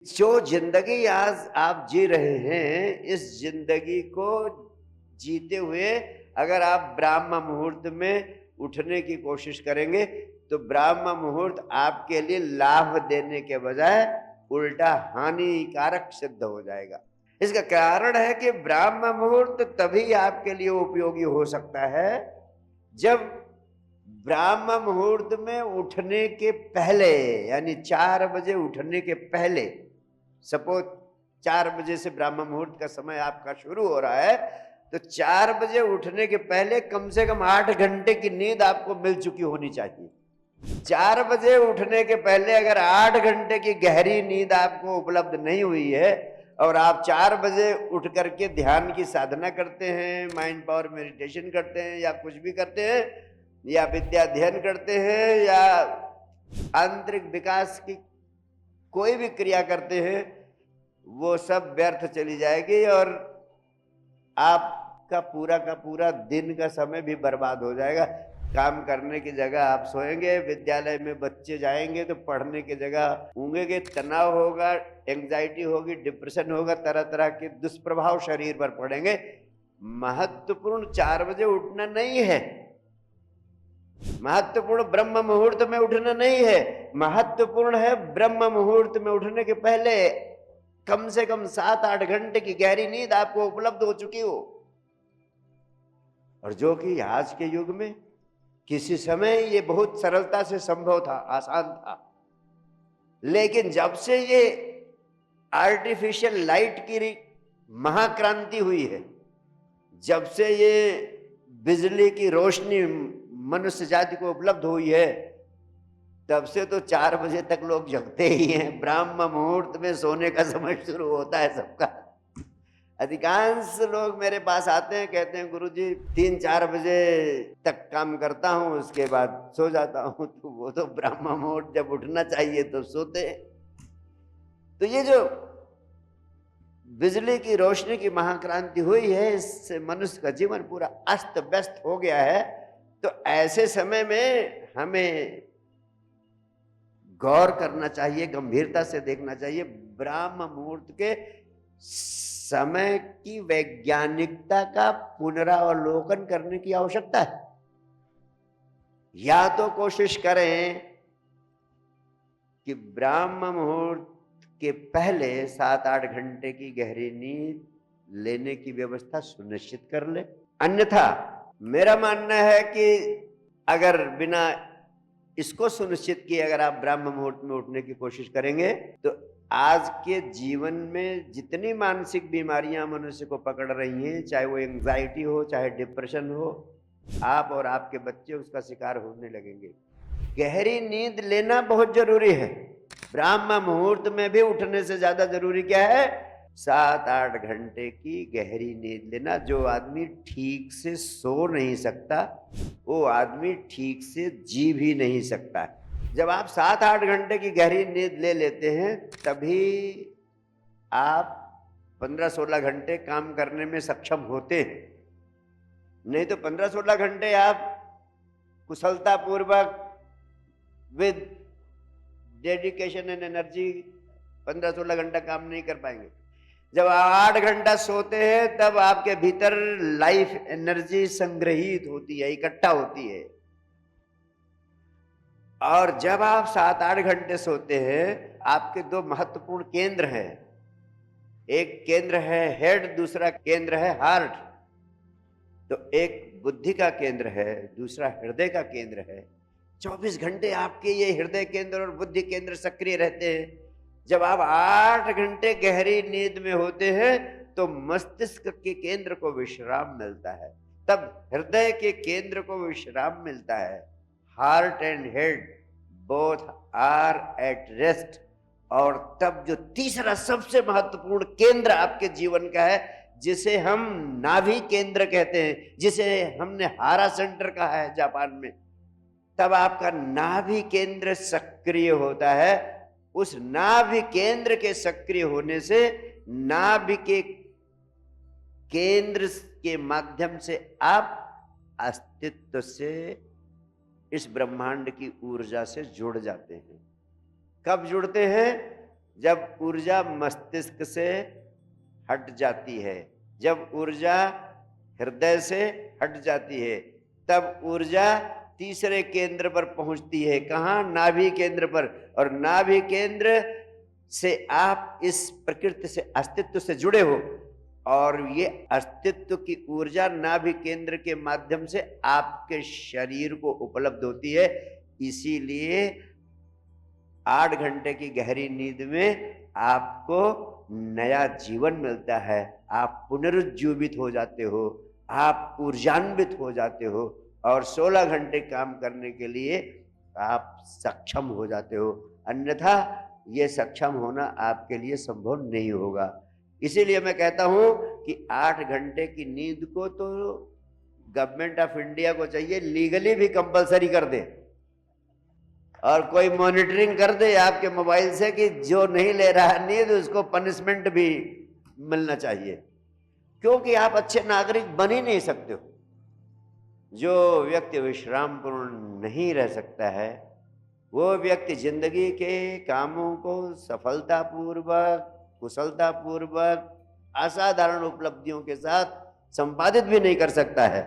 जो जिंदगी आज आप जी रहे हैं, इस जिंदगी को जीते हुए अगर आप ब्राह्म मुहूर्त में उठने की कोशिश करेंगे तो ब्राह्म मुहूर्त आपके लिए लाभ देने के बजाय उल्टा हानिकारक सिद्ध हो जाएगा। इसका कारण है कि ब्राह्म मुहूर्त तभी आपके लिए उपयोगी हो सकता है जब ब्राह्म मुहूर्त में उठने के पहले, यानी 4 बजे उठने के पहले, सपोज 4 बजे से ब्राह्म मुहूर्त का समय आपका शुरू हो रहा है, तो 4 बजे उठने के पहले कम से कम 8 घंटे की नींद आपको मिल चुकी होनी चाहिए। 4 बजे उठने के पहले अगर 8 घंटे की गहरी नींद आपको उपलब्ध नहीं हुई है और आप 4 बजे उठ करके ध्यान की साधना करते हैं, माइंड पावर मेडिटेशन करते हैं, या कुछ भी करते हैं, या विद्या अध्ययन करते हैं, या आंतरिक विकास की कोई भी क्रिया करते हैं, वो सब व्यर्थ चली जाएगी और आपका पूरा का पूरा दिन का समय भी बर्बाद हो जाएगा। काम करने की जगह आप सोएंगे, विद्यालय में बच्चे जाएंगे तो पढ़ने की जगह ऊँघेंगे, तनाव होगा, एंग्जाइटी होगी, डिप्रेशन होगा, तरह तरह के दुष्प्रभाव शरीर पर पड़ेंगे। महत्वपूर्ण 4 बजे उठना नहीं है, महत्वपूर्ण ब्रह्म मुहूर्त में उठना नहीं है, महत्वपूर्ण है ब्रह्म मुहूर्त में उठने के पहले कम से कम 7-8 घंटे की गहरी नींद आपको उपलब्ध हो चुकी हो। और जो कि आज के युग में किसी समय ये बहुत सरलता से संभव था, आसान था, लेकिन जब से ये आर्टिफिशियल लाइट की महाक्रांति हुई है, जब से ये बिजली की रोशनी मनुष्य जाति को उपलब्ध हुई है, तब से तो 4 बजे तक लोग जगते ही हैं। ब्राह्म मुहूर्त में सोने का समय शुरू होता है सबका। अधिकांश लोग मेरे पास आते हैं, कहते हैं गुरुजी 3-4 बजे तक काम करता हूं, उसके बाद सो जाता हूं। तो वो तो ब्राह्म मुहूर्त जब उठना चाहिए तो सोते हैं। तो ये जो बिजली की रोशनी की महाक्रांति हुई है, इससे मनुष्य का जीवन पूरा अस्त व्यस्त हो गया है। तो ऐसे समय में हमें गौर करना चाहिए, गंभीरता से देखना चाहिए। ब्राह्म मुहूर्त के समय की वैज्ञानिकता का पुनरावलोकन करने की आवश्यकता है। या तो कोशिश करें कि ब्राह्म मुहूर्त के पहले 7-8 घंटे की गहरी नींद लेने की व्यवस्था सुनिश्चित कर ले। अन्यथा मेरा मानना है कि अगर बिना इसको सुनिश्चित किए अगर आप ब्राह्म मुहूर्त में उठने की कोशिश करेंगे तो आज के जीवन में जितनी मानसिक बीमारियां मनुष्य को पकड़ रही हैं, चाहे वो एंग्जाइटी हो, चाहे डिप्रेशन हो, आप और आपके बच्चे उसका शिकार होने लगेंगे। गहरी नींद लेना बहुत जरूरी है। ब्राह्म मुहूर्त में भी उठने से ज्यादा जरूरी क्या है? 7-8 घंटे की गहरी नींद लेना। जो आदमी ठीक से सो नहीं सकता, वो आदमी ठीक से जी भी नहीं सकता। जब आप 7-8 घंटे की गहरी नींद ले लेते हैं, तभी आप 15-16 घंटे काम करने में सक्षम होते हैं। नहीं तो 15-16 घंटे आप कुशलता पूर्वक विद डेडिकेशन एंड एनर्जी 15-16 घंटा काम नहीं कर पाएंगे। जब आप 8 घंटा सोते हैं तब आपके भीतर लाइफ एनर्जी संग्रहित होती है, इकट्ठा होती है। और जब आप 7-8 घंटे सोते हैं, आपके 2 महत्वपूर्ण केंद्र हैं। एक केंद्र है हेड, दूसरा केंद्र है हार्ट। तो एक बुद्धि का केंद्र है, दूसरा हृदय का केंद्र है। 24 घंटे आपके ये हृदय केंद्र और बुद्धि केंद्र सक्रिय रहते हैं। जब आप 8 घंटे गहरी नींद में होते हैं तो मस्तिष्क के केंद्र को विश्राम मिलता है, तब हृदय के केंद्र को विश्राम मिलता है। Heart and head both are at rest. और तब जो तीसरा सबसे महत्वपूर्ण केंद्र आपके जीवन का है, जिसे हम नाभि केंद्र कहते हैं, जिसे हमने हारा सेंटर कहा है जापान में, तब आपका नाभि केंद्र सक्रिय होता है। उस नाभि केंद्र के सक्रिय होने से नाभि के केंद्र के माध्यम से आप अस्तित्व से, इस ब्रह्मांड की ऊर्जा से जुड़ जाते हैं। कब जुड़ते हैं? जब ऊर्जा मस्तिष्क से हट जाती है, जब ऊर्जा हृदय से हट जाती है, तब ऊर्जा तीसरे केंद्र पर पहुंचती है। कहाँ? नाभि केंद्र पर। और नाभि केंद्र से आप इस प्रकृति से, अस्तित्व से जुड़े हो, और ये अस्तित्व की ऊर्जा नाभि केंद्र के माध्यम से आपके शरीर को उपलब्ध होती है। इसीलिए 8 घंटे की गहरी नींद में आपको नया जीवन मिलता है, आप पुनरुज्जीवित हो जाते हो, आप ऊर्जान्वित हो जाते हो, और 16 घंटे काम करने के लिए आप सक्षम हो जाते हो। अन्यथा ये सक्षम होना आपके लिए संभव नहीं होगा। इसीलिए मैं कहता हूं कि 8 घंटे की नींद को तो गवर्नमेंट ऑफ इंडिया को चाहिए लीगली भी कंपलसरी कर दे, और कोई मॉनिटरिंग कर दे आपके मोबाइल से कि जो नहीं ले रहा है नींद उसको पनिशमेंट भी मिलना चाहिए, क्योंकि आप अच्छे नागरिक बन ही नहीं सकते हो। जो व्यक्ति विश्राम पूर्ण नहीं रह सकता है, वो व्यक्ति जिंदगी के कामों को सफलतापूर्वक, कुशलतापूर्वक, असाधारण उपलब्धियों के साथ संपादित भी नहीं कर सकता है।